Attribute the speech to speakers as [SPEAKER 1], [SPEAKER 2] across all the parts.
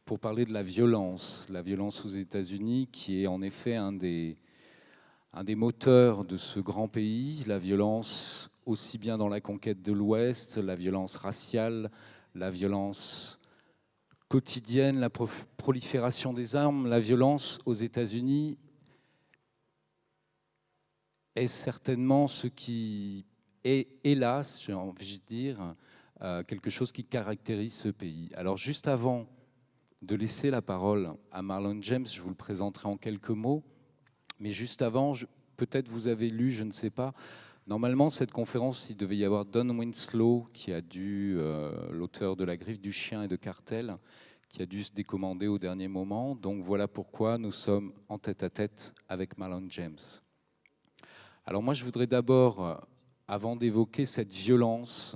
[SPEAKER 1] pour parler de la violence aux États-Unis, qui est en effet un des moteurs de ce grand pays, la violence aussi bien dans la conquête de l'Ouest, la violence raciale, la violence quotidienne, la prolifération des armes. La violence aux États-Unis est certainement ce qui est, hélas, j'ai envie de dire, quelque chose qui caractérise ce pays. Alors juste avant de laisser la parole à Marlon James, je vous le présenterai en quelques mots, mais juste avant, peut-être vous avez lu, je ne sais pas, normalement cette conférence, il devait y avoir Don Winslow, l'auteur de La Griffe du Chien et de Cartel, qui a dû se décommander au dernier moment. Donc voilà pourquoi nous sommes en tête-à-tête avec Marlon James. Alors moi, je voudrais d'abord, avant d'évoquer cette violence,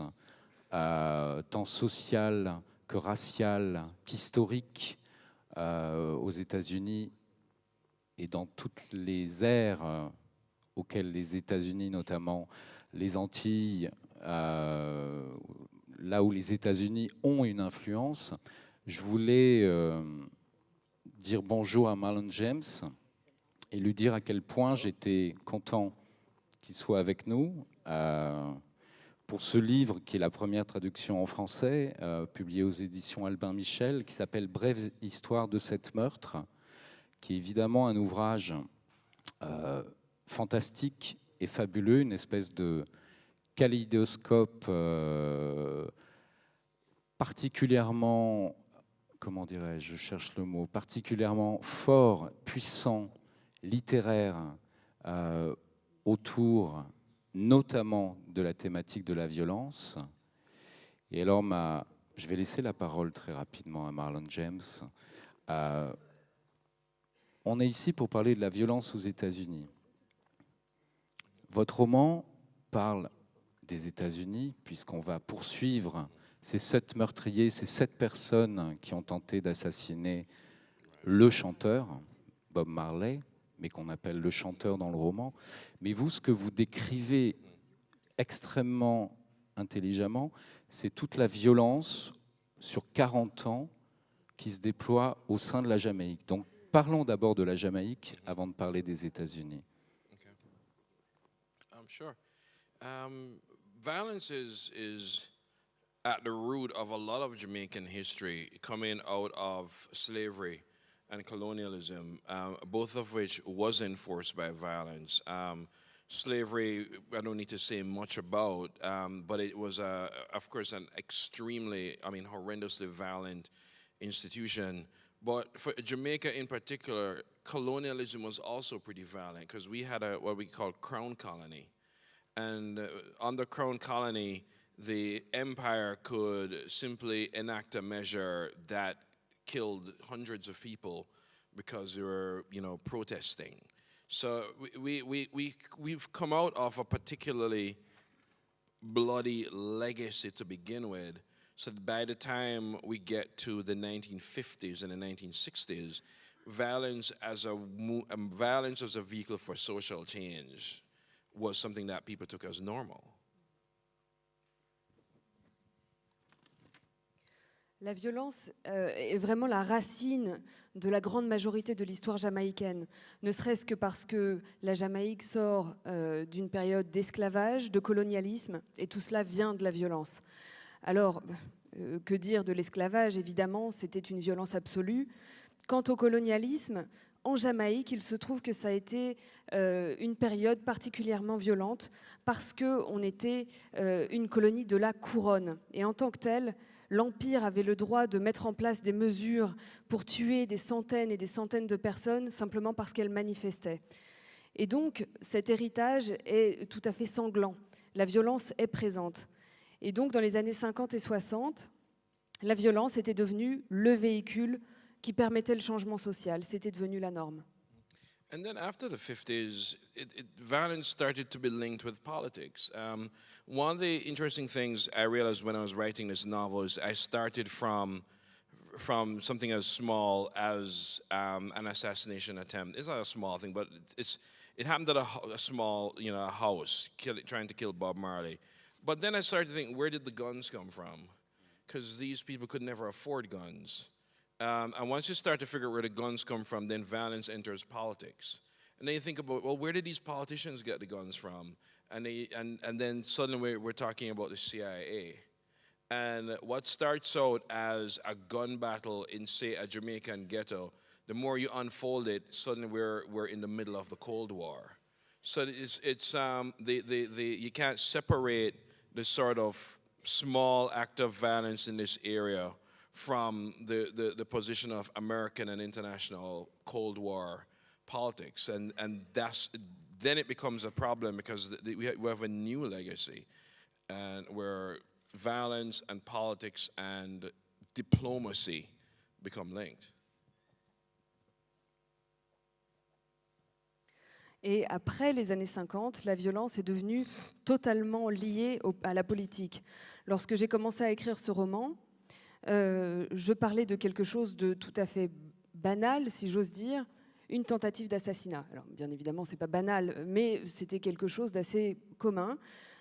[SPEAKER 1] tant sociale que raciale, qu'historique, aux États-Unis et dans toutes les aires auxquelles les États-Unis, notamment les Antilles, là où les États-Unis ont une influence, je voulais dire bonjour à Marlon James et lui dire à quel point j'étais content qu'il soit avec nous pour ce livre qui est la première traduction en français, publié aux éditions Albin Michel, qui s'appelle « Brève histoire de sept meurtres », qui est évidemment un ouvrage fantastique et fabuleux, une espèce de kaléidoscope particulièrement, comment dirais-je, je cherche le mot, particulièrement fort, puissant, littéraire, autour notamment de la thématique de la violence. Et alors, je vais laisser la parole très rapidement à Marlon James. On est ici pour parler de la violence aux États-Unis. Votre roman parle des États-Unis, puisqu'on va poursuivre ces 7 meurtriers, ces 7 personnes qui ont tenté d'assassiner le chanteur, Bob Marley, mais qu'on appelle le chanteur dans le roman. Mais vous, ce que vous décrivez extrêmement intelligemment, c'est toute la violence sur 40 ans qui se déploie au sein de la Jamaïque. Donc, parlons d'abord de la Jamaïque avant de parler des États-Unis.
[SPEAKER 2] Okay. Sure. Violence is at the root of a lot of Jamaican history, coming out of slavery and colonialism, both of which was enforced by violence. Slavery, I don't need to say much about, but it was, of course, an extremely, horrendously violent institution. But for Jamaica in particular, colonialism was also pretty violent because we had what we call crown colony. And under crown colony, the empire could simply enact a measure that killed hundreds of people because they were, protesting. So we've come out of a particularly bloody legacy to begin with. So that by the time we get to the 1950s and the 1960s, violence as a vehicle for social change was something that people took as normal.
[SPEAKER 3] La violence est vraiment la racine de la grande majorité de l'histoire jamaïcaine, ne serait-ce que parce que la Jamaïque sort d'une période d'esclavage, de colonialisme, et tout cela vient de la violence. Alors, que dire de l'esclavage? Évidemment, c'était une violence absolue. Quant au colonialisme, en Jamaïque, il se trouve que ça a été une période particulièrement violente parce qu'on était une colonie de la couronne. Et en tant que telle, l'Empire avait le droit de mettre en place des mesures pour tuer des centaines et des centaines de personnes simplement parce qu'elles manifestaient. Et donc, cet héritage est tout à fait sanglant. La violence est présente. Et donc, dans les années 50 et 60, la violence était devenue le véhicule qui permettait le changement social. C'était devenu la norme.
[SPEAKER 2] And then after the 50s, violence started to be linked with politics. One of the interesting things I realized when I was writing this novel is I started from something as small as an assassination attempt. It's not a small thing, but it happened at a small, a house, trying to kill Bob Marley. But then I started to think, where did the guns come from? Because these people could never afford guns. And once you start to figure out where the guns come from, then violence enters politics. And then you think about, well, where did these politicians get the guns from? And then suddenly we're talking about the CIA. And what starts out as a gun battle in, say, a Jamaican ghetto, the more you unfold it, suddenly we're in the middle of the Cold War. So you can't separate the sort of small act of violence in this area from the position of American and international Cold War politics, and then it becomes a problem because we have a new legacy, and where violence and politics and diplomacy become linked.
[SPEAKER 3] Et après les années 50, la violence est devenue totalement liée à la politique. Lorsque j'ai commencé à écrire ce roman, je parlais de quelque chose de tout à fait banal, si j'ose dire, une tentative d'assassinat. Alors, bien évidemment, ce n'est pas banal, mais c'était quelque chose d'assez commun.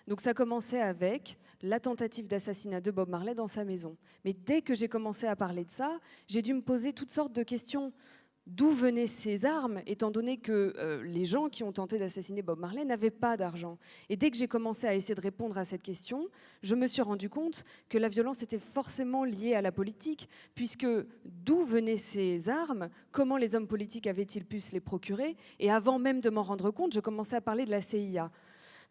[SPEAKER 3] Donc ça commençait avec la tentative d'assassinat de Bob Marley dans sa maison. Mais dès que j'ai commencé à parler de ça, j'ai dû me poser toutes sortes de questions. D'où venaient ces armes, étant donné que les gens qui ont tenté d'assassiner Bob Marley n'avaient pas d'argent. Et dès que j'ai commencé à essayer de répondre à cette question, je me suis rendu compte que la violence était forcément liée à la politique, puisque d'où venaient ces armes, comment les hommes politiques avaient-ils pu se les procurer, et avant même de m'en rendre compte, je commençais à parler de la CIA.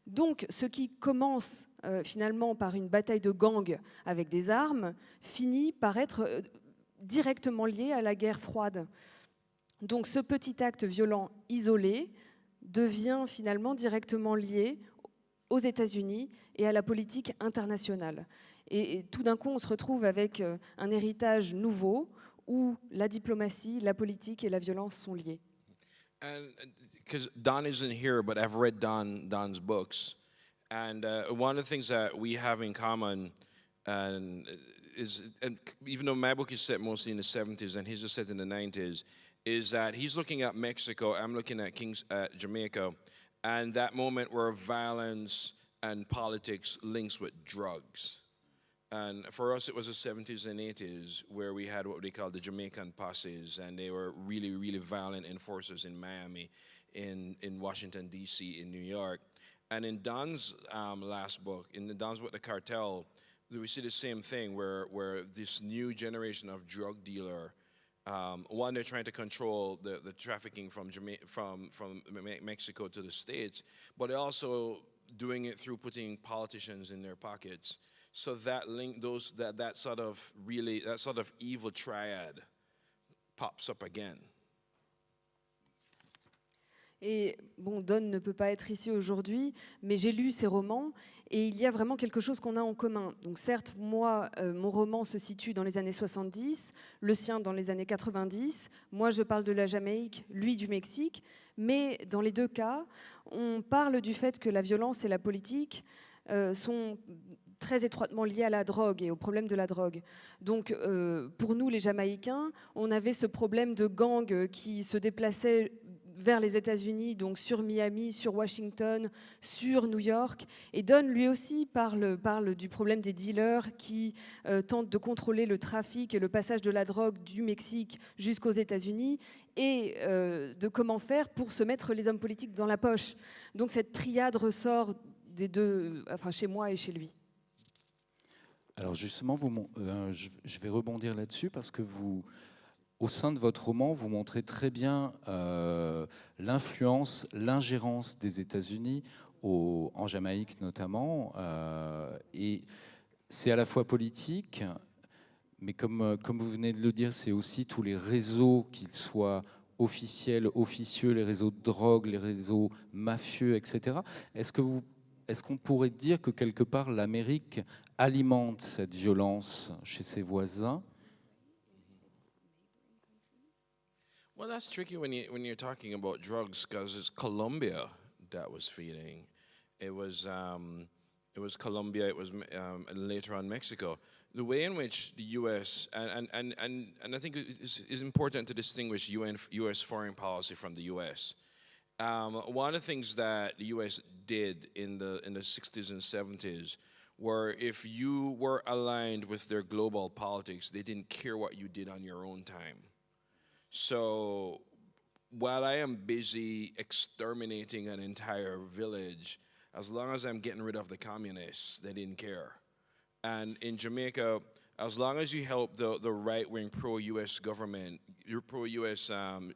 [SPEAKER 3] Donc, ce qui commence finalement par une bataille de gangs avec des armes, finit par être directement lié à la guerre froide. Donc ce petit acte violent isolé devient finalement directement lié aux États-Unis et à la politique internationale. Et tout d'un coup, on se retrouve avec un héritage nouveau où la diplomatie, la politique et la violence sont liées.
[SPEAKER 2] And because Don isn't here, but I've read Don's books, and one of the things that we have in common is, and even though my book is set mostly in the 70s and his is set in the 90s, is that he's looking at Mexico, I'm looking at Jamaica, and that moment where violence and politics links with drugs. And for us, it was the 70s and 80s where we had what they called the Jamaican posses, and they were really, really violent enforcers in Miami, in Washington, D.C., in New York. And in Don's last book, Don's book, The Cartel, we see the same thing where this new generation of drug dealer, one, they're trying to control the trafficking from Mexico to the States, but they're also doing it through putting politicians in their pockets. So that link, that sort of evil triad pops up again.
[SPEAKER 3] Et bon, Don ne peut pas être ici aujourd'hui, mais j'ai lu ses romans et il y a vraiment quelque chose qu'on a en commun. Donc certes, moi, mon roman se situe dans les années 70, le sien dans les années 90. Moi, je parle de la Jamaïque, lui du Mexique. Mais dans les deux cas, on parle du fait que la violence et la politique sont très étroitement liées à la drogue et au problème de la drogue. Donc pour nous, les Jamaïcains, on avait ce problème de gangs qui se déplaçaient vers les États-Unis, donc sur Miami, sur Washington, sur New York. Et Don, lui aussi, parle du problème des dealers qui tentent de contrôler le trafic et le passage de la drogue du Mexique jusqu'aux États-Unis et de comment faire pour se mettre les hommes politiques dans la poche. Donc cette triade ressort des deux, enfin chez moi et chez lui.
[SPEAKER 1] Alors justement, je vais rebondir là-dessus parce que vous... Au sein de votre roman, vous montrez très bien l'influence, l'ingérence des États-Unis en Jamaïque notamment. Et c'est à la fois politique, mais comme vous venez de le dire, c'est aussi tous les réseaux, qu'ils soient officiels, officieux, les réseaux de drogue, les réseaux mafieux, etc. Est-ce qu'on pourrait dire que quelque part l'Amérique alimente cette violence chez ses voisins ?
[SPEAKER 2] Well, that's tricky when you're talking about drugs, because it's Colombia that was feeding. It was Colombia. It was later on Mexico. The way in which the U.S. and I think it's important to distinguish U.S. foreign policy from the U.S. One of the things that the U.S. did in the 60s and 70s where if you were aligned with their global politics, they didn't care what you did on your own time. So while I am busy exterminating an entire village, as long as I'm getting rid of the communists, they didn't care. And in Jamaica, as long as you help the right-wing pro-U.S. government, your pro-U.S.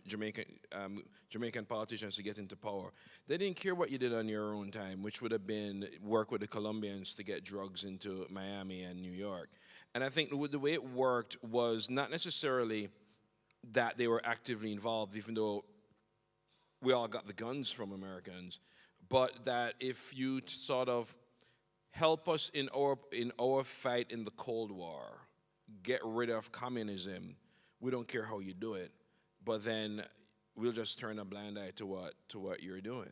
[SPEAKER 2] Jamaican politicians to get into power, they didn't care what you did on your own time, which would have been work with the Colombians to get drugs into Miami and New York. And I think the way it worked was not necessarily that they were actively involved, even though we all got the guns from Americans, but that if you sort of help us in our fight in the Cold War, get rid of communism, we don't care how you do it, but then we'll just turn a blind eye to what you're doing.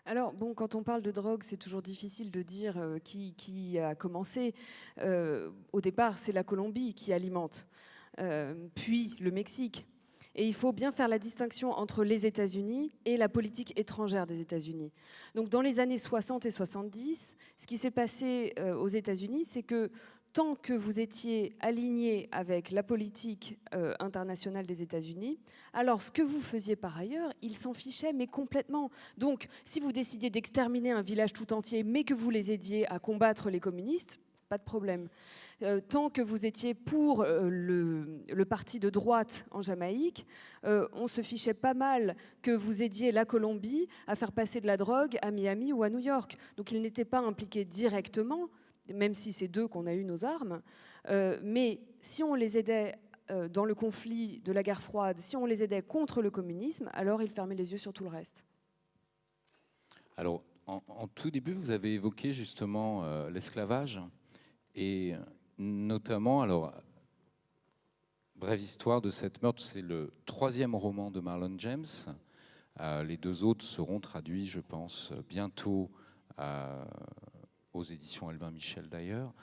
[SPEAKER 3] Alors, bon, quand on parle de drogue, c'est toujours difficile de dire qui a commencé. Au départ, c'est la Colombie qui alimente, puis le Mexique. Et il faut bien faire la distinction entre les États-Unis et la politique étrangère des États-Unis. Donc, dans les années 60 et 70, ce qui s'est passé aux États-Unis, c'est que tant que vous étiez aligné avec la politique internationale des États-Unis, alors ce que vous faisiez par ailleurs, ils s'en fichaient, mais complètement. Donc, si vous décidiez d'exterminer un village tout entier, mais que vous les aidiez à combattre les communistes, pas de problème. Tant que vous étiez pour le parti de droite en Jamaïque, on se fichait pas mal que vous aidiez la Colombie à faire passer de la drogue à Miami ou à New York. Donc ils n'étaient pas impliqués directement, même si c'est d'eux qu'on a eu nos armes. Mais si on les aidait dans le conflit de la guerre froide, si on les aidait contre le communisme, alors ils fermaient les yeux sur tout le reste.
[SPEAKER 1] Alors, en tout début, vous avez évoqué justement l'esclavage. Et notamment, alors, brève histoire de cette meurtre, c'est le 3e roman de Marlon James. Les 2 autres seront traduits, je pense, bientôt aux éditions Albin Michel d'ailleurs.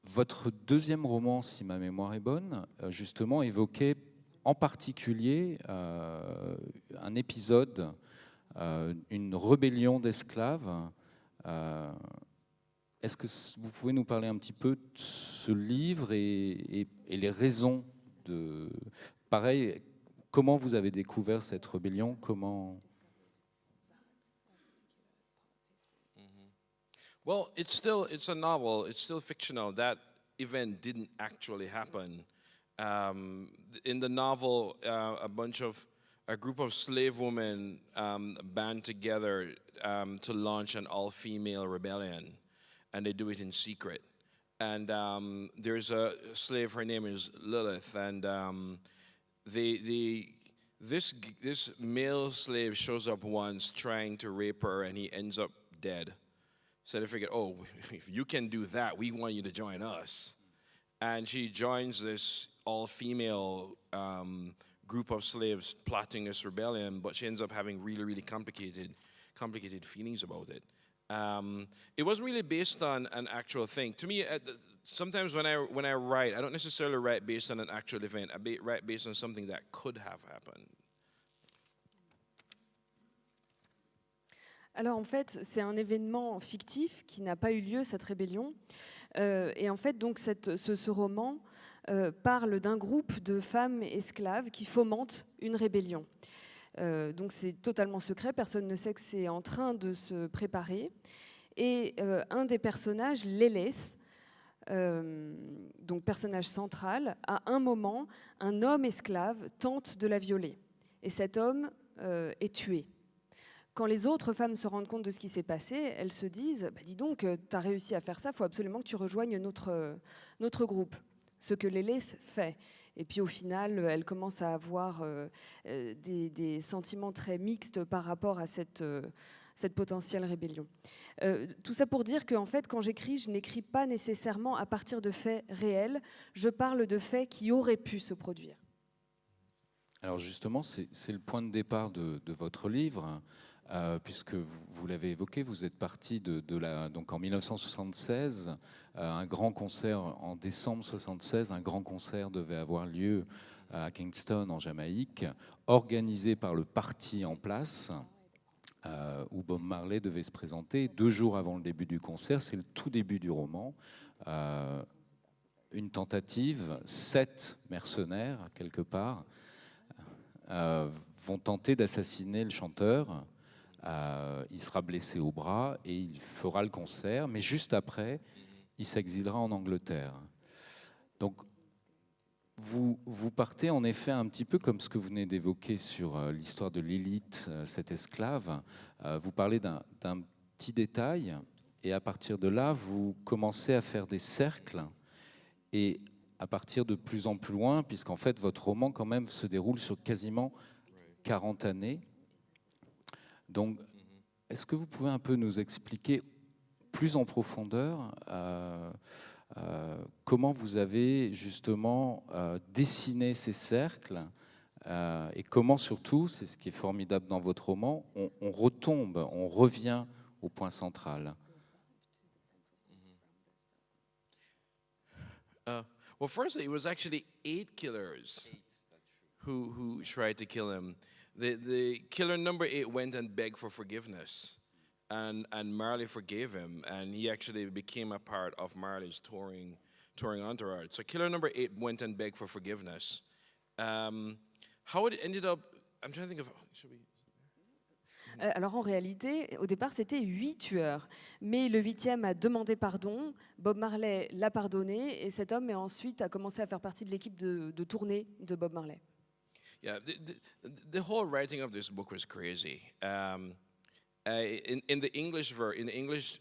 [SPEAKER 1] Votre 2e roman, si ma mémoire est bonne, justement évoquait en particulier un épisode, une rébellion d'esclaves. Est-ce que vous pouvez nous parler un petit peu de ce livre et les raisons de... Pareil, comment vous avez découvert cette rébellion? Comment...
[SPEAKER 2] Well, it's a novel. It's still fictional. That event didn't actually happen. In the novel, a group of slave women band together to launch an all-female rebellion. And they do it in secret. And there's a slave, her name is Lilith, and this male slave shows up once trying to rape her, and he ends up dead. So they figured, oh, if you can do that, we want you to join us. And she joins this all-female group of slaves plotting this rebellion, but she ends up having really, really complicated feelings about it. It wasn't really based on an actual thing. To me, sometimes when I write, I don't necessarily write based on an actual event. I write based on something that could have happened.
[SPEAKER 3] Alors en fait, c'est un événement fictif qui n'a pas eu lieu, cette rébellion. Et en fait, donc ce roman parle d'un groupe de femmes esclaves qui fomentent une rébellion. Donc c'est totalement secret, personne ne sait que c'est en train de se préparer. Et un des personnages, Lilith, donc personnage central, à un moment, un homme esclave tente de la violer. Et cet homme est tué. Quand les autres femmes se rendent compte de ce qui s'est passé, elles se disent bah, « Dis donc, tu as réussi à faire ça, il faut absolument que tu rejoignes notre groupe ». Ce que Lilith fait. Et puis au final, elle commence à avoir des sentiments très mixtes par rapport à cette potentielle rébellion. Tout ça pour dire qu'en fait, quand j'écris, je n'écris pas nécessairement à partir de faits réels, je parle de faits qui auraient pu se produire.
[SPEAKER 1] Alors justement, c'est le point de départ de votre livre, puisque vous l'avez évoqué, vous êtes parti donc en 1976, un grand concert en décembre 1976, un grand concert devait avoir lieu à Kingston en Jamaïque, organisé par le parti en place, où Bob Marley devait se présenter 2 jours avant le début du concert. C'est le tout début du roman. Une tentative, 7 mercenaires, quelque part, vont tenter d'assassiner le chanteur. Il sera blessé au bras et il fera le concert, mais juste après, il s'exilera en Angleterre. Donc, vous partez en effet un petit peu comme ce que vous venez d'évoquer sur l'histoire de Lilith, cette esclave. Vous parlez d'un petit détail et à partir de là, vous commencez à faire des cercles et à partir de plus en plus loin, puisqu'en fait, votre roman quand même se déroule sur quasiment 40 années. Donc, est-ce que vous pouvez un peu nous expliquer plus en profondeur comment vous avez justement dessiné ces cercles et comment surtout, c'est ce qui est formidable dans votre roman, on retombe, on revient au point central.
[SPEAKER 2] Well, first, it was actually 8 killers who tried to kill him. The killer number 8 went and begged for forgiveness, and Marley forgave him, and he actually became a part of Marley's touring entourage. So killer number 8 went and begged for forgiveness. How it ended up, I'm trying to think of, should we...
[SPEAKER 3] Alors en réalité, au départ, c'était 8 tueurs. Mais le 8e a demandé pardon, Bob Marley l'a pardonné, et cet homme ensuite a commencé à faire partie de l'équipe de tournée de Bob Marley.
[SPEAKER 2] Yeah, the whole writing of this book was crazy. In the English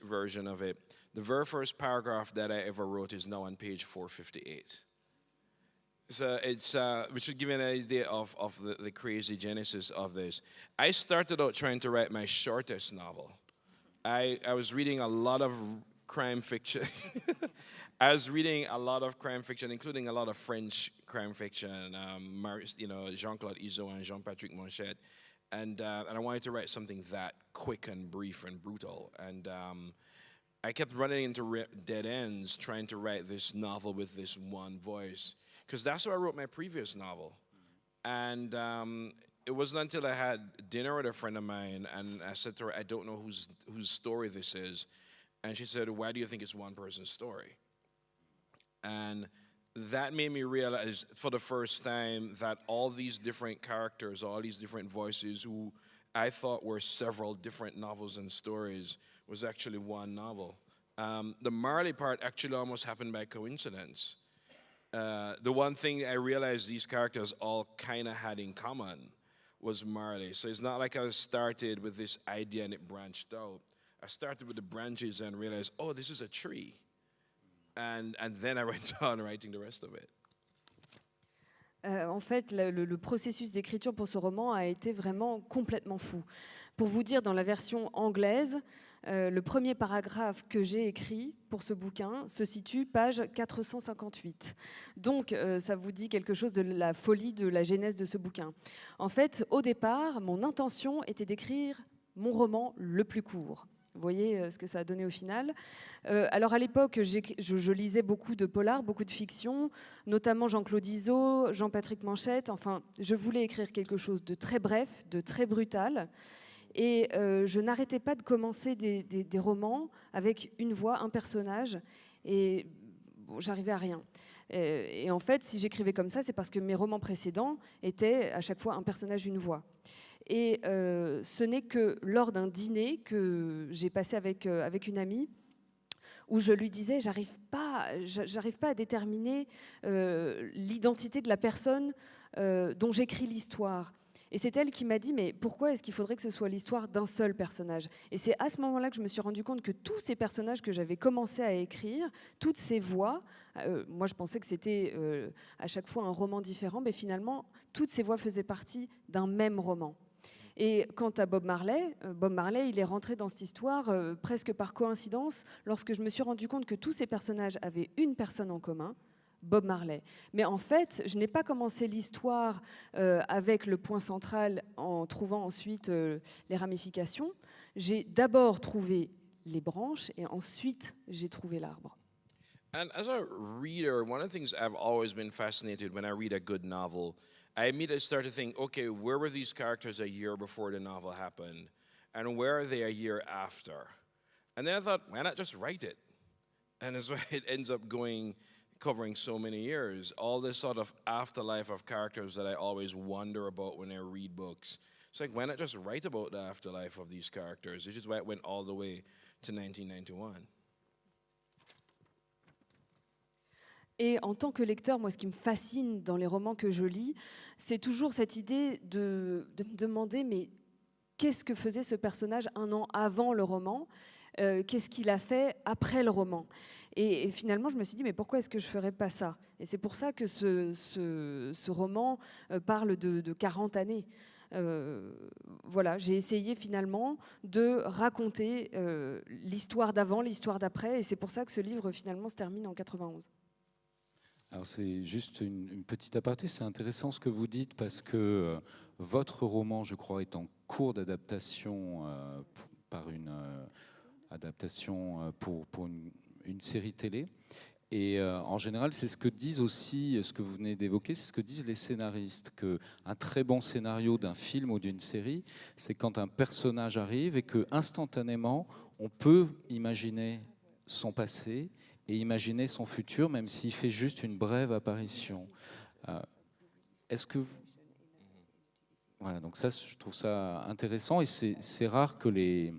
[SPEAKER 2] version of it, the very first paragraph that I ever wrote is now on page 458. So it's which should give you an idea of the crazy genesis of this. I started out trying to write my shortest novel. I was reading a lot of crime fiction. I was reading a lot of crime fiction, including a lot of French crime fiction, Jean-Claude Izzo and Jean-Patrick Monchette. And I wanted to write something that quick and brief and brutal. And I kept running into dead ends trying to write this novel with this one voice. Because that's how I wrote my previous novel. And it wasn't until I had dinner with a friend of mine and I said to her, I don't know whose story this is. And she said, why do you think it's one person's story? And that made me realize for the first time that all these different characters, all these different voices who I thought were several different novels and stories was actually one novel. The Marley part actually almost happened by coincidence. The one thing I realized these characters all kind of had in common was Marley. So it's not like I started with this idea and it branched out. I started with the branches and realized, oh, this is a tree. And then I went on writing the rest of it.
[SPEAKER 3] En fait, le processus d'écriture pour ce roman a été vraiment complètement fou. Pour vous dire, dans la version anglaise, le premier paragraphe que j'ai écrit pour ce bouquin se situe page 458. Donc, ça vous dit quelque chose de la folie de la genèse de ce bouquin. En fait, au départ, mon intention était d'écrire mon roman le plus court. Vous voyez ce que ça a donné au final. Alors à l'époque, je lisais beaucoup de polars, beaucoup de fiction, notamment Jean-Claude Izzo, Jean-Patrick Manchette. Enfin, je voulais écrire quelque chose de très bref, de très brutal. Et je n'arrêtais pas de commencer des romans avec une voix, un personnage, et bon, j'arrivais à rien. Et en fait, si j'écrivais comme ça, c'est parce que mes romans précédents étaient à chaque fois un personnage, une voix. Et ce n'est que lors d'un dîner que j'ai passé avec une amie, où je lui disais, j'arrive pas à déterminer l'identité de la personne dont j'écris l'histoire. Et c'est elle qui m'a dit, mais pourquoi est-ce qu'il faudrait que ce soit l'histoire d'un seul personnage? Et c'est à ce moment-là que je me suis rendu compte que tous ces personnages que j'avais commencé à écrire, toutes ces voix, moi je pensais que c'était à chaque fois un roman différent, mais finalement, toutes ces voix faisaient partie d'un même roman. Et quant à Bob Marley, il est rentré dans cette histoire presque par coïncidence lorsque je me suis rendu compte que tous ces personnages avaient une personne en commun, Bob Marley. Mais en fait, je n'ai pas commencé l'histoire avec le point central en trouvant ensuite les ramifications. J'ai d'abord trouvé les branches et ensuite j'ai trouvé l'arbre.
[SPEAKER 2] And as a reader, one of the things I've always been fascinated when I read a good novel, I immediately start to think, okay, where were these characters a year before the novel happened? and where are they a year after? And then I thought, why not just write it? And that's why it ends up covering so many years. All this sort of afterlife of characters that I always wonder about when I read books. It's like, why not just write about the afterlife of these characters? Which is why it went all the way to 1991.
[SPEAKER 3] Et en tant que lecteur, moi, ce qui me fascine dans les romans que je lis, c'est toujours cette idée de me demander, mais qu'est-ce que faisait ce personnage un an avant le roman ? Qu'est-ce qu'il a fait après le roman ? Et finalement, je me suis dit, mais pourquoi est-ce que je ne ferais pas ça ? Et c'est pour ça que ce roman parle de 40 années. Voilà, j'ai essayé finalement de raconter l'histoire d'avant, l'histoire d'après, et c'est pour ça que ce livre finalement se termine en 91.
[SPEAKER 1] Alors c'est juste une petite aparté, c'est intéressant ce que vous dites parce que votre roman, je crois, est en cours d'adaptation par une adaptation pour une série télé. Et en général, c'est ce que disent aussi, ce que vous venez d'évoquer, c'est ce que disent les scénaristes, qu'un très bon scénario d'un film ou d'une série, c'est quand un personnage arrive et que instantanément, on peut imaginer son passé et imaginer son futur, même s'il fait juste une brève apparition. Est-ce que voilà, donc ça, je trouve ça intéressant et c'est rare que les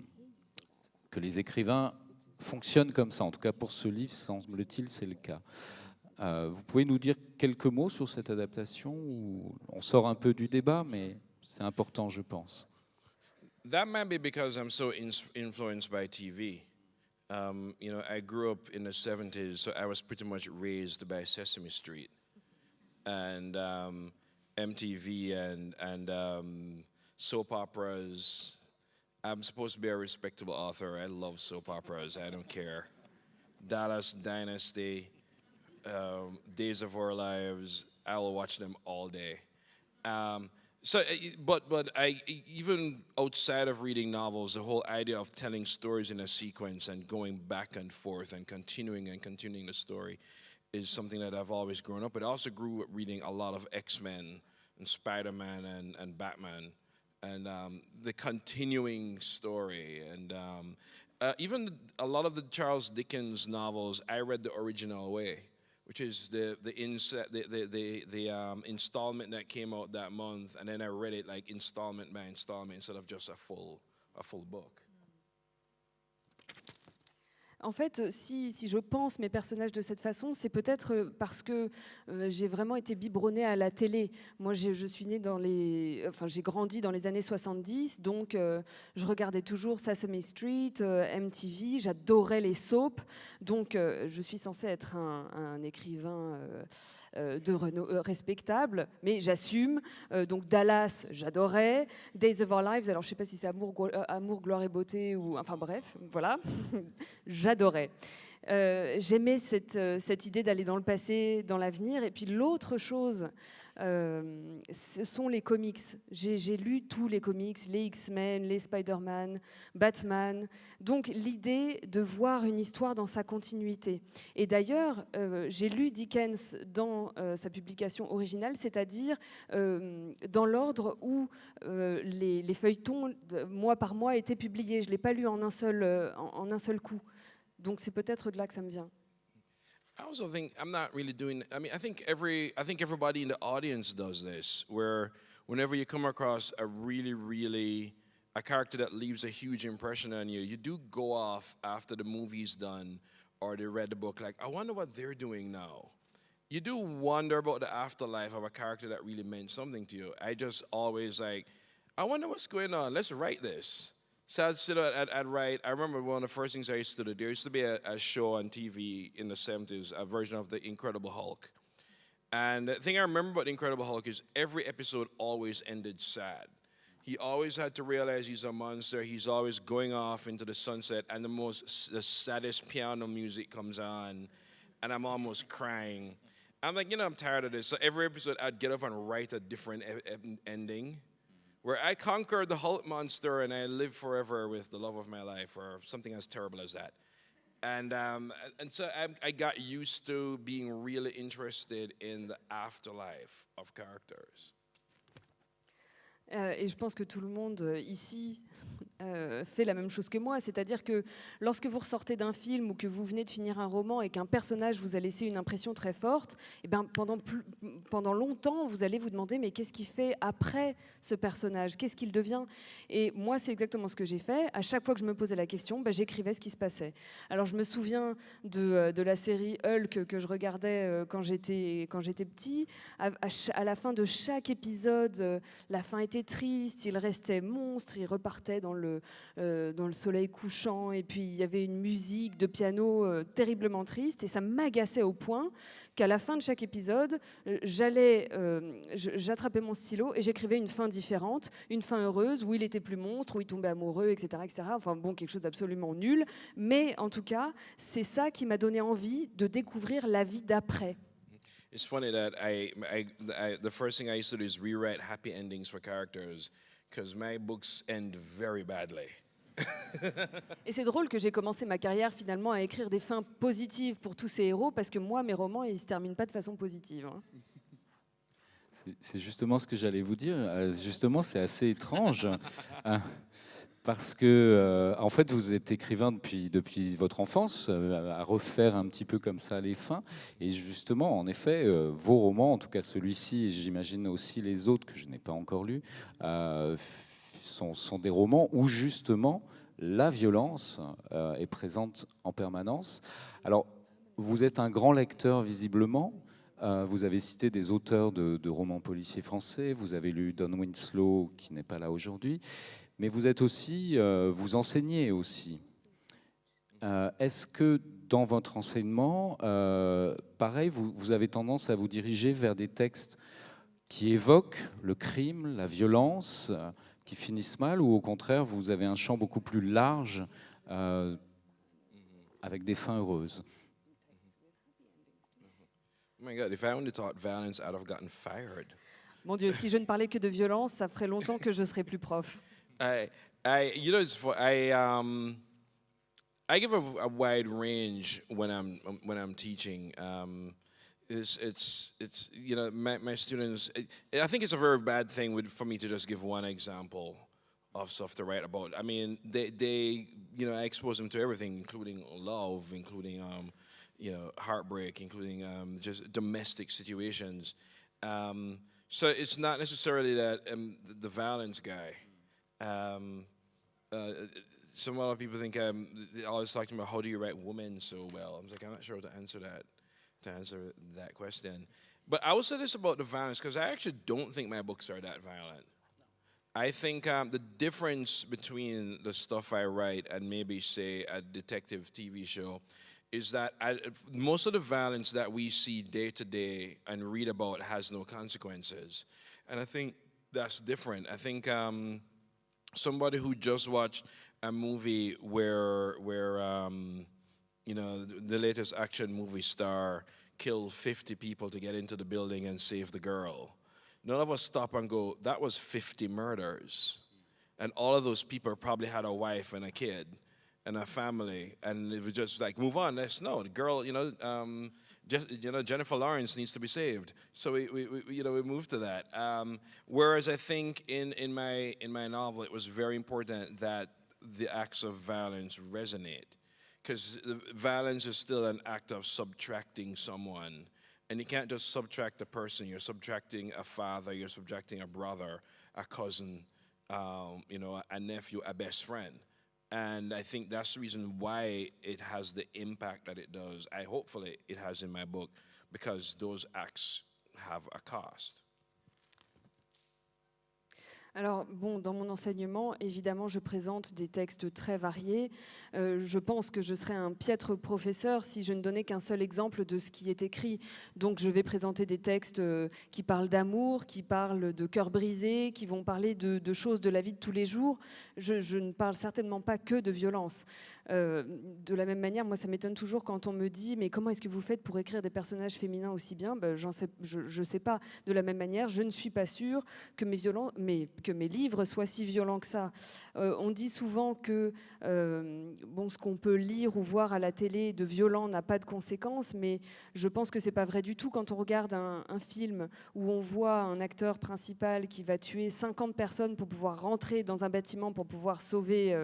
[SPEAKER 1] écrivains fonctionnent comme ça. En tout cas, pour ce livre, semble-t-il, c'est le cas. Vous pouvez nous dire quelques mots sur cette adaptation ou on sort un peu du débat, mais c'est important, je pense.
[SPEAKER 2] That might be because I'm so influenced by TV. You know, I grew up in the 70s, so I was pretty much raised by Sesame Street and MTV and soap operas. I'm supposed to be a respectable author. I love soap operas. I don't care. Dallas Dynasty, Days of Our Lives. I will watch them all day. But I, even outside of reading novels, the whole idea of telling stories in a sequence and going back and forth and continuing the story is something that I've always grown up with. I also grew up reading a lot of X-Men and Spider-Man and Batman and the continuing story. And even a lot of the Charles Dickens novels, I read the original way, which is the installment that came out that month, and then I read it like installment by installment instead of just a full book.
[SPEAKER 3] En fait, si je pense mes personnages de cette façon, c'est peut-être parce que j'ai vraiment été biberonnée à la télé. Moi, je suis née j'ai grandi dans les années 70, donc je regardais toujours Sesame Street, MTV, j'adorais les soaps, donc je suis censée être un écrivain de renom respectable, mais j'assume. Donc Dallas, j'adorais. Days of Our Lives, alors je ne sais pas si c'est Amour, Gloire et Beauté, ou enfin bref, voilà, j'adorais. J'aimais cette idée d'aller dans le passé, dans l'avenir. Et puis l'autre chose, ce sont les comics. J'ai lu tous les comics, les X-Men, les Spider-Man, Batman. Donc l'idée de voir une histoire dans sa continuité. Et d'ailleurs, j'ai lu Dickens dans sa publication originale, c'est-à-dire dans l'ordre où les feuilletons, mois par mois, étaient publiés. Je ne l'ai pas lu en un seul coup. Donc c'est peut-être de là que ça me vient.
[SPEAKER 2] I also think I'm not really doing. I mean, I think everybody in the audience does this. Where whenever you come across a character that leaves a huge impression on you, you do go off after the movie's done or they read the book. Like, I wonder what they're doing now. You do wonder about the afterlife of a character that really meant something to you. I just always like, I wonder what's going on. Let's write this. So I'd sit I'd write. I remember one of the first things I used to do. There used to be a show on TV in the 70s, a version of The Incredible Hulk. And the thing I remember about The Incredible Hulk is every episode always ended sad. He always had to realize he's a monster. He's always going off into the sunset, and the saddest piano music comes on, and I'm almost crying. I'm like, I'm tired of this. So every episode, I'd get up and write a different ending, where I conquered the Hulk monster and I live forever with the love of my life, or something as terrible as that. And so I got used to being really interested in the afterlife of characters.
[SPEAKER 3] Et je pense que tout le monde ici fait la même chose que moi, c'est-à-dire que lorsque vous ressortez d'un film ou que vous venez de finir un roman et qu'un personnage vous a laissé une impression très forte, eh ben pendant longtemps, vous allez vous demander mais qu'est-ce qu'il fait après ce personnage, qu'est-ce qu'il devient? Et moi, c'est exactement ce que j'ai fait. À chaque fois que je me posais la question, j'écrivais ce qui se passait. Alors je me souviens de la série Hulk que je regardais quand j'étais petit. À la fin de chaque épisode, la fin était triste, il restait monstre, il repartait dans le soleil couchant, et puis il y avait une musique de piano terriblement triste, et ça m'agaçait au point qu'à la fin de chaque épisode, j'attrapais mon stylo et j'écrivais une fin différente, une fin heureuse, où il était plus monstre, où il tombait amoureux, etc., etc. Enfin bon, quelque chose d'absolument nul, mais en tout cas, c'est ça qui m'a donné envie de découvrir la vie d'après.
[SPEAKER 2] It's funny that the first thing I used to do is rewrite happy endings for characters because my books end very badly.
[SPEAKER 3] Et c'est drôle que j'ai commencé ma carrière finalement à écrire des fins positives pour tous ces héros, parce que moi, mes romans, ils se terminent pas de façon positive.
[SPEAKER 1] C'est justement ce que j'allais vous dire. Justement, c'est assez étrange. Parce que, en fait, vous êtes écrivain depuis votre enfance, à refaire un petit peu comme ça les fins. Et justement, en effet, vos romans, en tout cas celui-ci, et j'imagine aussi les autres que je n'ai pas encore lus, sont des romans où justement la violence est présente en permanence. Alors, vous êtes un grand lecteur visiblement. Vous avez cité des auteurs de romans policiers français. Vous avez lu Don Winslow, qui n'est pas là aujourd'hui. Mais vous êtes aussi, vous enseignez aussi. Est-ce que dans votre enseignement, pareil, vous avez tendance à vous diriger vers des textes qui évoquent le crime, la violence, qui finissent mal, ou au contraire, vous avez un champ beaucoup plus large avec des fins heureuses?
[SPEAKER 2] Oh my God, if I only taught violence, I'd have gotten fired.
[SPEAKER 3] Mon Dieu, si je ne parlais que de violence, ça ferait longtemps que je serais plus prof.
[SPEAKER 2] You know, I give a wide range when I'm teaching. It's you know, my students. I think it's a very bad thing for me to just give one example of stuff to write about. I mean, they you know, I expose them to everything, including love, including you know, heartbreak, including just domestic situations. So it's not necessarily that the violence guy. Some other people think they always talking about how do you write women so well. I'm like, I'm not sure how to answer that question. But I will say this about the violence, because I actually don't think my books are that violent. I think the difference between the stuff I write and maybe, say, a detective TV show is that most of the violence that we see day to day and read about has no consequences. And I think that's different. I think somebody who just watched a movie where you know, the latest action movie star killed 50 people to get into the building and save the girl, none of us stop and go, that was 50 murders. And all of those people probably had a wife and a kid and a family, and it was just like, move on, let's know. The girl, you know, Jennifer Lawrence needs to be saved. So we moved to that. Whereas I think in my novel, it was very important that the acts of violence resonate, because violence is still an act of subtracting someone. And you can't just subtract a person. You're subtracting a father, you're subtracting a brother, a cousin, you know, a nephew, a best friend. And I think that's the reason why it has the impact that it does. Hopefully it has in my book, because those acts have a cost.
[SPEAKER 3] Alors, bon, dans mon enseignement, évidemment, je présente des textes très variés. Je pense que je serais un piètre professeur si je ne donnais qu'un seul exemple de ce qui est écrit. Donc, je vais présenter des textes qui parlent d'amour, qui parlent de cœur brisé, qui vont parler de choses de la vie de tous les jours. Je ne parle certainement pas que de violence. De la même manière, moi, ça m'étonne toujours quand on me dit « Mais comment est-ce que vous faites pour écrire des personnages féminins aussi bien ?» Je ne sais pas. De la même manière, je ne suis pas sûre que mes livres soient si violents que ça. On dit souvent que ce qu'on peut lire ou voir à la télé de violent n'a pas de conséquences, mais je pense que ce n'est pas vrai du tout. Quand on regarde un film où on voit un acteur principal qui va tuer 50 personnes pour pouvoir rentrer dans un bâtiment pour pouvoir sauver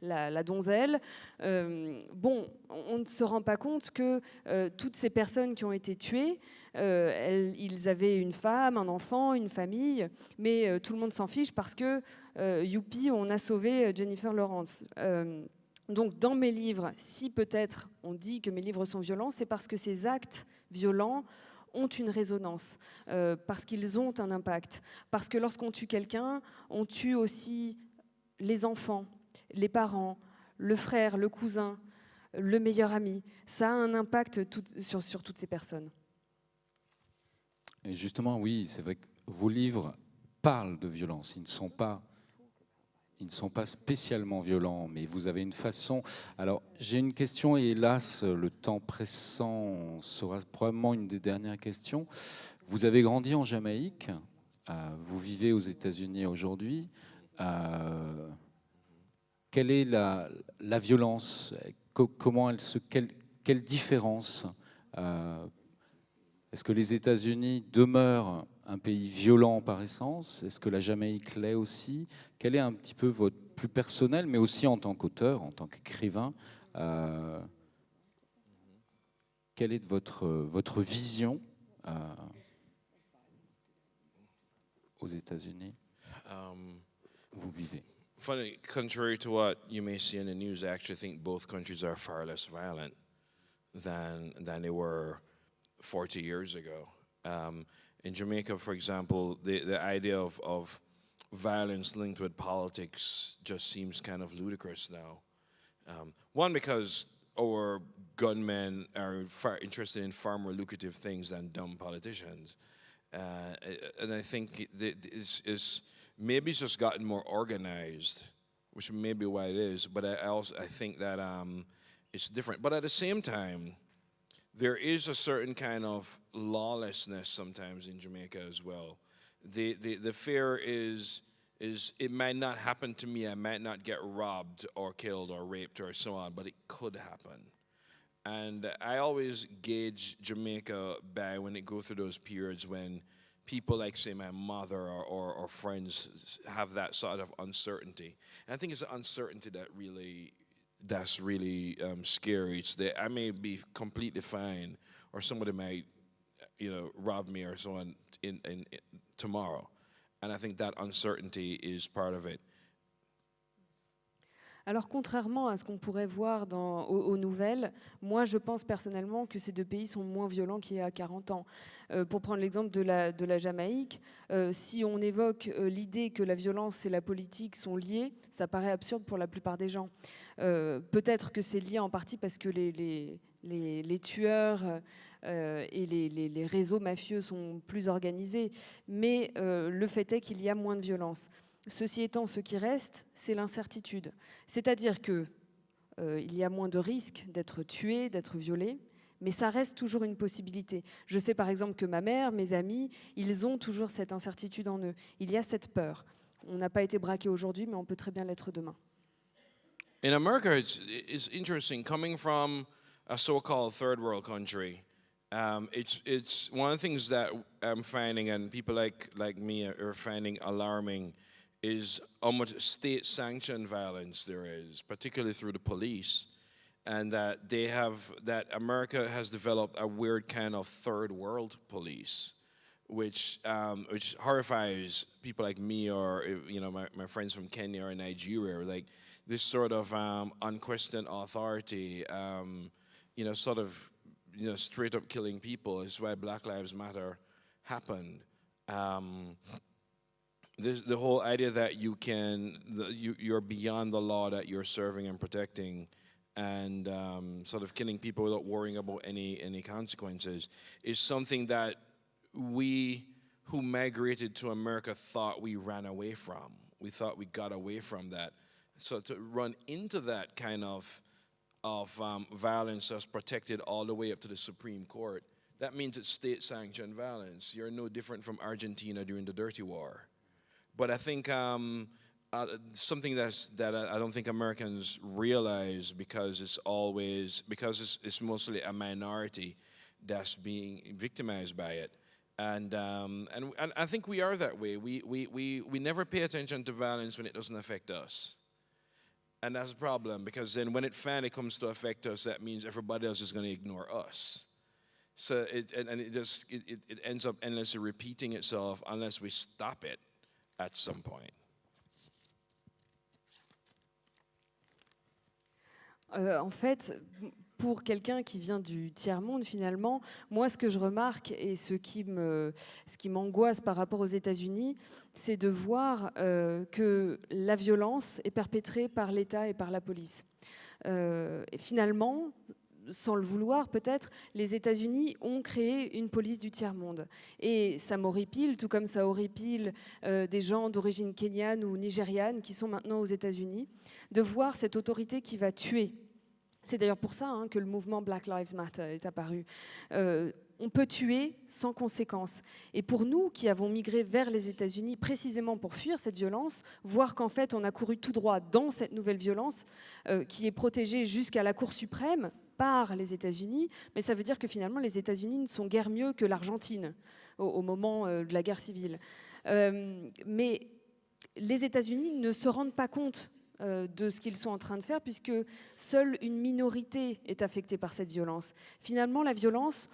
[SPEAKER 3] la donzelle, on ne se rend pas compte que toutes ces personnes qui ont été tuées, ils avaient une femme, un enfant, une famille, mais tout le monde s'en fiche parce que, youpi, on a sauvé Jennifer Lawrence. Donc dans mes livres, si peut-être on dit que mes livres sont violents, c'est parce que ces actes violents ont une résonance, parce qu'ils ont un impact. Parce que lorsqu'on tue quelqu'un, on tue aussi les enfants, les parents, le frère, le cousin, le meilleur ami. Ça a un impact sur toutes ces personnes.
[SPEAKER 1] Et justement, oui, c'est vrai que vos livres parlent de violence. Ils ne sont pas spécialement violents, mais vous avez une façon... Alors, j'ai une question, et hélas, le temps pressant sera probablement une des dernières questions. Vous avez grandi en Jamaïque, vous vivez aux États-Unis aujourd'hui. Quelle est la violence? Comment quelle différence? Est-ce que les États-Unis demeurent un pays violent par essence? Est-ce que la Jamaïque l'est aussi? Quel est un petit peu votre plus personnel, mais aussi en tant qu'auteur, en tant qu'écrivain, quelle est votre vision aux États-Unis? Vous vivez.
[SPEAKER 2] Funny, contrary to what you may see in the news, I actually think both countries are far less violent than they were 40 years ago. In Jamaica, for example, the idea of violence linked with politics just seems kind of ludicrous now. One, because our gunmen are far interested in far more lucrative things than dumb politicians. And I think it's maybe it's just gotten more organized, which may be why it is, but I think that it's different. But at the same time, there is a certain kind of lawlessness sometimes in Jamaica as well. The fear is it might not happen to me, I might not get robbed or killed or raped or so on, but it could happen. And I always gauge Jamaica by when it goes through those periods when people like, say, my mother or friends have that sort of uncertainty. And I think it's the uncertainty that's really scary. It's that I may be completely fine, or somebody might, rob me or so on in tomorrow. And I think that uncertainty is part of it.
[SPEAKER 3] Alors, contrairement à ce qu'on pourrait voir aux nouvelles, moi, je pense personnellement que ces deux pays sont moins violents qu'il y a 40 ans. Pour prendre l'exemple de la Jamaïque, si on évoque l'idée que la violence et la politique sont liées, ça paraît absurde pour la plupart des gens. Peut-être que c'est lié en partie parce que les tueurs et les réseaux mafieux sont plus organisés, mais le fait est qu'il y a moins de violence. Ceci étant, ce qui reste, c'est l'incertitude. C'est-à-dire qu'il y a moins de risques d'être tué, d'être violé, mais ça reste toujours une possibilité. Je sais par exemple que ma mère, mes amis, ils ont toujours cette incertitude en eux. Il y a cette peur. On n'a pas été braqué aujourd'hui, mais on peut très bien l'être demain.
[SPEAKER 2] In America, it's interesting. Coming from a so-called third world country, it's one of the things that I'm finding, and people like me are finding alarming, is how much state-sanctioned violence there is, particularly through the police, and that America has developed a weird kind of third world police, which horrifies people like me or my friends from Kenya or Nigeria, like this sort of unquestioned authority, straight up killing people. Is why Black Lives Matter happened. The whole idea that you're beyond the law that you're serving and protecting, and sort of killing people without worrying about any consequences, is something that we who migrated to America thought we ran away from. We thought we got away from that. So to run into that kind of of violence that's protected all the way up to the Supreme Court, that means it's state-sanctioned violence. You're no different from Argentina during the Dirty War. But I think something that I don't think Americans realize, because it's mostly a minority that's being victimized by it. And I think we are that way. We never pay attention to violence when it doesn't affect us. And that's a problem, because then when it finally comes to affect us, that means everybody else is going to ignore us. So it ends up endlessly repeating itself unless we stop it at some point.
[SPEAKER 3] En fait, pour quelqu'un qui vient du tiers-monde, finalement, moi, ce que je remarque et ce qui m'angoisse par rapport aux États-Unis, c'est de voir que la violence est perpétrée par l'État et par la police. Et finalement, sans le vouloir peut-être, les États-Unis ont créé une police du tiers-monde. Et ça m'horripile, tout comme ça horripile des gens d'origine kenyane ou nigériane qui sont maintenant aux États-Unis, de voir cette autorité qui va tuer. C'est d'ailleurs pour ça que le mouvement Black Lives Matter est apparu. On peut tuer sans conséquence. Et pour nous qui avons migré vers les États-Unis précisément pour fuir cette violence, voir qu'en fait on a couru tout droit dans cette nouvelle violence qui est protégée jusqu'à la Cour suprême par les États-Unis, mais ça veut dire que finalement les États-Unis ne sont guère mieux que l'Argentine au moment de la guerre civile. Mais les États-Unis ne se rendent pas compte de ce qu'ils sont en train de faire, puisque seule une minorité est affectée par cette violence. Finalement, la violence,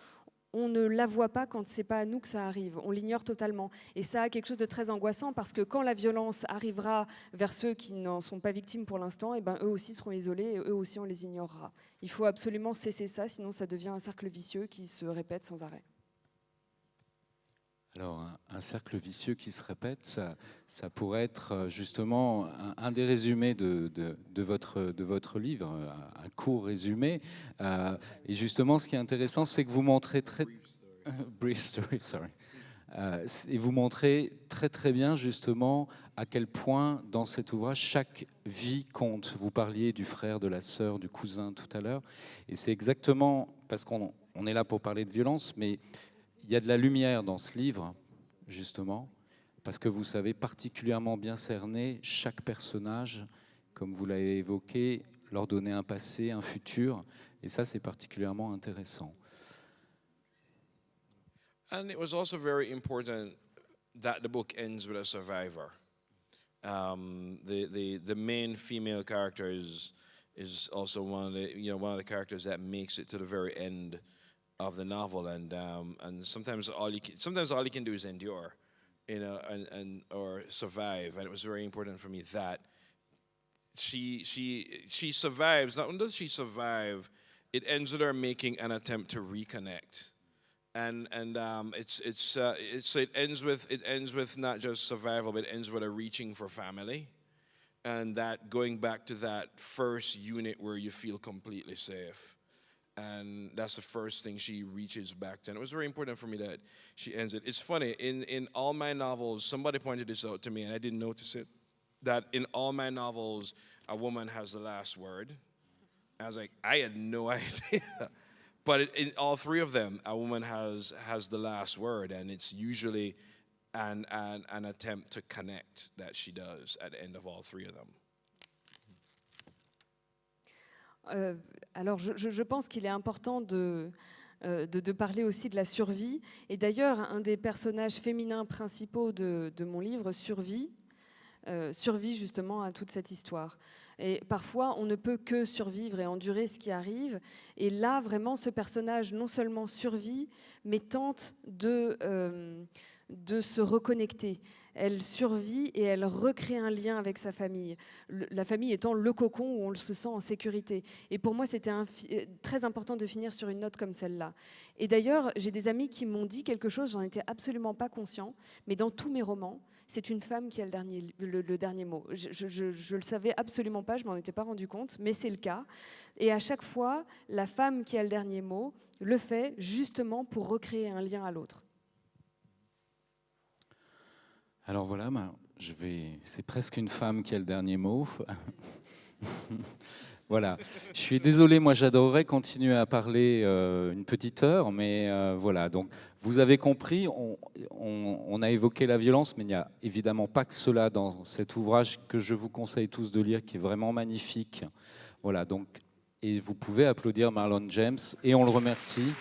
[SPEAKER 3] on ne la voit pas quand c'est pas à nous que ça arrive. On l'ignore totalement. Et ça a quelque chose de très angoissant, parce que quand la violence arrivera vers ceux qui n'en sont pas victimes pour l'instant, eh ben, eux aussi seront isolés et eux aussi on les ignorera. Il faut absolument cesser ça, sinon ça devient un cercle vicieux qui se répète sans arrêt.
[SPEAKER 1] Alors, un cercle vicieux qui se répète, ça pourrait être justement un des résumés de votre livre, un court résumé. Et justement, ce qui est intéressant, c'est que vous montrez brief story, sorry. Et vous montrez très bien justement à quel point dans cet ouvrage chaque vie compte. Vous parliez du frère, de la sœur, du cousin tout à l'heure, et c'est exactement parce qu'on est là pour parler de violence, mais il y a de la lumière dans ce livre, justement, parce que vous savez particulièrement bien cerner chaque personnage, comme vous l'avez évoqué, leur donner un passé, un futur, et ça, c'est particulièrement intéressant.
[SPEAKER 2] And it was also very important that the book ends with a survivor. The main female character is also one of the characters that makes it to the very end of the novel, and sometimes all you can do is endure, or survive. And it was very important for me that she survives. Not only does she survive, it ends with her making an attempt to reconnect, and it ends with not just survival, but it ends with her reaching for family, and that going back to that first unit where you feel completely safe. And that's the first thing she reaches back to. And it was very important for me that she ends it. It's funny, in all my novels, somebody pointed this out to me, and I didn't notice it, that in all my novels, a woman has the last word. I was like, I had no idea. But in all three of them, a woman has the last word, and it's usually an attempt to connect that she does at the end of all three of them.
[SPEAKER 3] Alors, je pense qu'il est important de parler aussi de la survie. Et d'ailleurs, un des personnages féminins principaux de mon livre survit justement à toute cette histoire. Et parfois, on ne peut que survivre et endurer ce qui arrive. Et là, vraiment, ce personnage non seulement survit, mais tente de se reconnecter. Elle survit et elle recrée un lien avec sa famille. La famille étant le cocon où on se sent en sécurité. Et pour moi, c'était très important de finir sur une note comme celle-là. Et d'ailleurs, j'ai des amis qui m'ont dit quelque chose, j'en étais absolument pas conscient, mais dans tous mes romans, c'est une femme qui a le dernier mot. Je le savais absolument pas, je m'en étais pas rendu compte, mais c'est le cas. Et à chaque fois, la femme qui a le dernier mot le fait justement pour recréer un lien à l'autre.
[SPEAKER 1] Alors voilà, c'est presque une femme qui a le dernier mot. Voilà. Je suis désolé, moi j'adorerais continuer à parler une petite heure, mais voilà. Donc vous avez compris, on a évoqué la violence, mais il n'y a évidemment pas que cela dans cet ouvrage que je vous conseille tous de lire, qui est vraiment magnifique. Voilà. Donc, et vous pouvez applaudir Marlon James, et on le remercie.